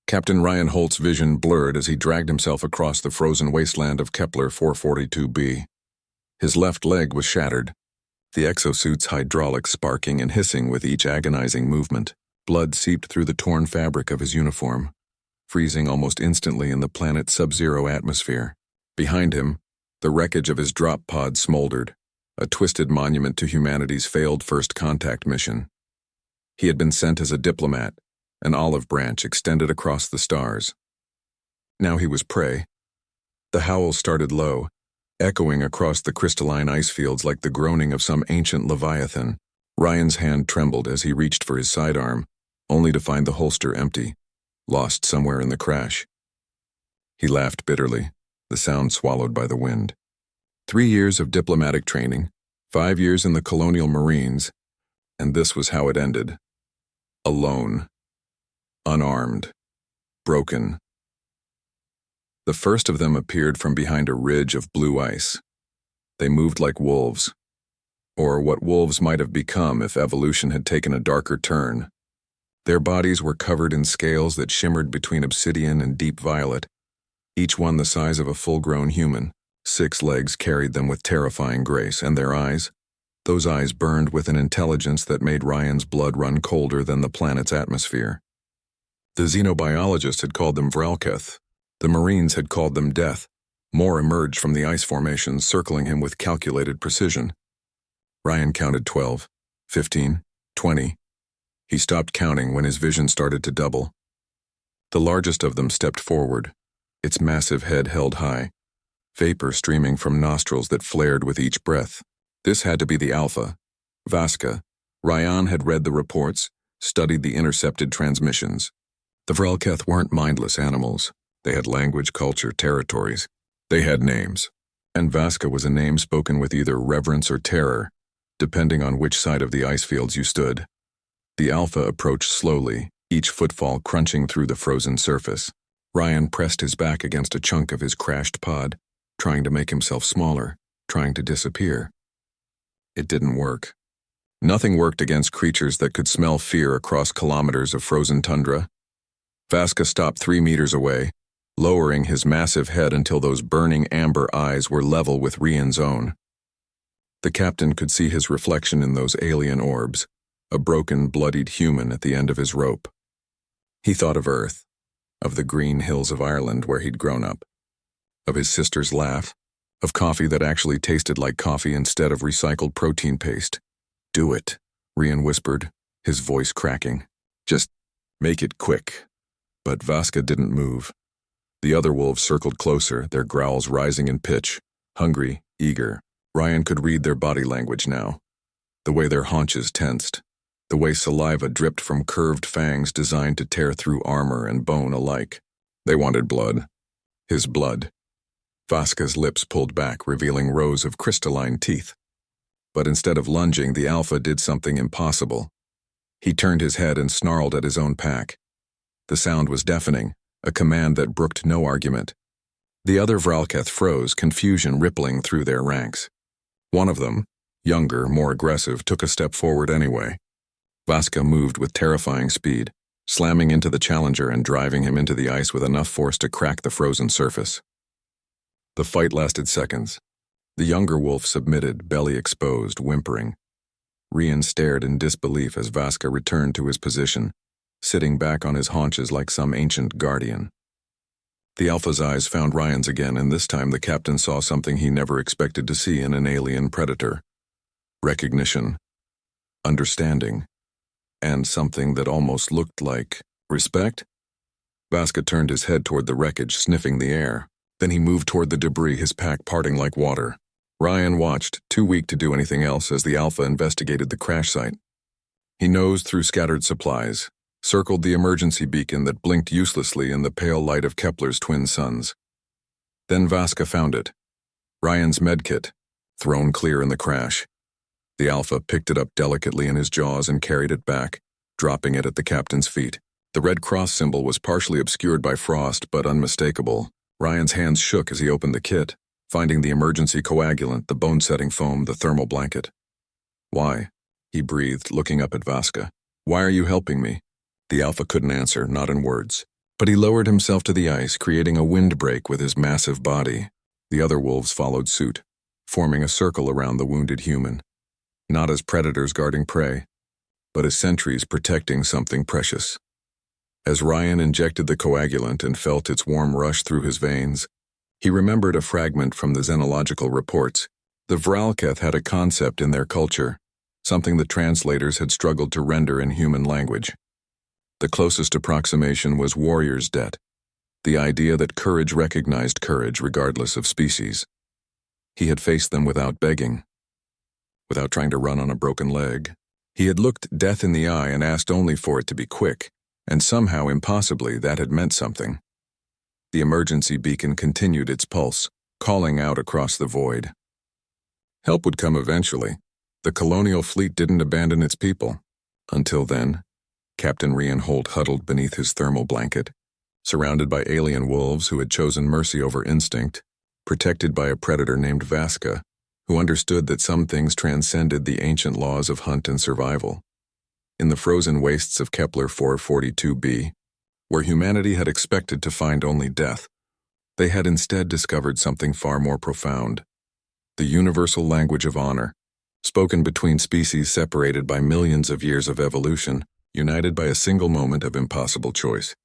Captain Ryan Holt's vision blurred as he dragged himself across the frozen wasteland of Kepler 442b. His left leg was shattered, the exosuit's hydraulics sparking and hissing with each agonizing movement. Blood seeped through the torn fabric of his uniform, freezing almost instantly in the planet's sub-zero atmosphere. Behind him, the wreckage of his drop pod smoldered, a twisted monument to humanity's failed first contact mission. He had been sent as a diplomat, an olive branch extended across the stars. Now he was prey. The howl started low, echoing across the crystalline ice fields like the groaning of some ancient leviathan. Ryan's hand trembled as he reached for his sidearm, only to find the holster empty, lost somewhere in the crash. He laughed bitterly, the sound swallowed by the wind. 3 years of diplomatic training, 5 years in the Colonial Marines, and this was how it ended. Alone. Unarmed. Broken. The first of them appeared from behind a ridge of blue ice. They moved like wolves, or what wolves might have become if evolution had taken a darker turn. Their bodies were covered in scales that shimmered between obsidian and deep violet, each one the size of a full-grown human. 6 legs carried them with terrifying grace, and their eyes? Those eyes burned with an intelligence that made Ryan's blood run colder than the planet's atmosphere. The xenobiologists had called them Vralketh. The Marines had called them Death. More emerged from the ice formations, circling him with calculated precision. Ryan counted 12, 15, 20. He stopped counting when his vision started to double. The largest of them stepped forward, its massive head held high, vapor streaming from nostrils that flared with each breath. This had to be the Alpha, Vaska. Ryan had read the reports, studied the intercepted transmissions. The Vralketh weren't mindless animals. They had language, culture, territories. They had names. And Vaska was a name spoken with either reverence or terror, depending on which side of the ice fields you stood. The Alpha approached slowly, each footfall crunching through the frozen surface. Ryan pressed his back against a chunk of his crashed pod, trying to make himself smaller, trying to disappear. It didn't work. Nothing worked against creatures that could smell fear across kilometers of frozen tundra. Vaska stopped 3 meters away, lowering his massive head until those burning amber eyes were level with Ryan's own. The captain could see his reflection in those alien orbs, a broken, bloodied human at the end of his rope. He thought of Earth, of the green hills of Ireland where he'd grown up, of his sister's laugh, of coffee that actually tasted like coffee instead of recycled protein paste. "Do it," Ryan whispered, his voice cracking. "Just make it quick." But Vaska didn't move. The other wolves circled closer, their growls rising in pitch, hungry, eager. Ryan could read their body language now, the way their haunches tensed, the way saliva dripped from curved fangs designed to tear through armor and bone alike. They wanted blood. His blood. Vaska's lips pulled back, revealing rows of crystalline teeth. But instead of lunging, the Alpha did something impossible. He turned his head and snarled at his own pack. The sound was deafening, a command that brooked no argument. The other Vralketh froze, confusion rippling through their ranks. One of them, younger, more aggressive, took a step forward anyway. Vaska moved with terrifying speed, slamming into the challenger and driving him into the ice with enough force to crack the frozen surface. The fight lasted seconds. The younger wolf submitted, belly exposed, whimpering. Ryan stared in disbelief as Vaska returned to his position, sitting back on his haunches like some ancient guardian. The Alpha's eyes found Ryan's again, and this time the captain saw something he never expected to see in an alien predator. Recognition, understanding, and something that almost looked like respect. Vaska turned his head toward the wreckage, sniffing the air. Then he moved toward the debris, his pack parting like water. Ryan watched, too weak to do anything else, as the Alpha investigated the crash site. He nosed through scattered supplies, circled the emergency beacon that blinked uselessly in the pale light of Kepler's twin suns. Then Vaska found it. Ryan's medkit, thrown clear in the crash. The Alpha picked it up delicately in his jaws and carried it back, dropping it at the captain's feet. The Red Cross symbol was partially obscured by frost, but unmistakable. Ryan's hands shook as he opened the kit, finding the emergency coagulant, the bone-setting foam, the thermal blanket. "Why?" he breathed, looking up at Vaska. "Why are you helping me?" The Alpha couldn't answer, not in words. But he lowered himself to the ice, creating a windbreak with his massive body. The other wolves followed suit, forming a circle around the wounded human, not as predators guarding prey, but as sentries protecting something precious. As Ryan injected the coagulant and felt its warm rush through his veins, he remembered a fragment from the xenological reports. The Vralketh had a concept in their culture, something the translators had struggled to render in human language. The closest approximation was warrior's debt, the idea that courage recognized courage regardless of species. He had faced them without begging, without trying to run on a broken leg. He had looked death in the eye and asked only for it to be quick, and somehow, impossibly, that had meant something. The emergency beacon continued its pulse, calling out across the void. Help would come eventually. The colonial fleet didn't abandon its people. Until then, Captain Reinhold huddled beneath his thermal blanket, surrounded by alien wolves who had chosen mercy over instinct, protected by a predator named Vaska, who understood that some things transcended the ancient laws of hunt and survival. In the frozen wastes of Kepler 442b, where humanity had expected to find only death, they had instead discovered something far more profound: the universal language of honor, spoken between species separated by millions of years of evolution, united by a single moment of impossible choice.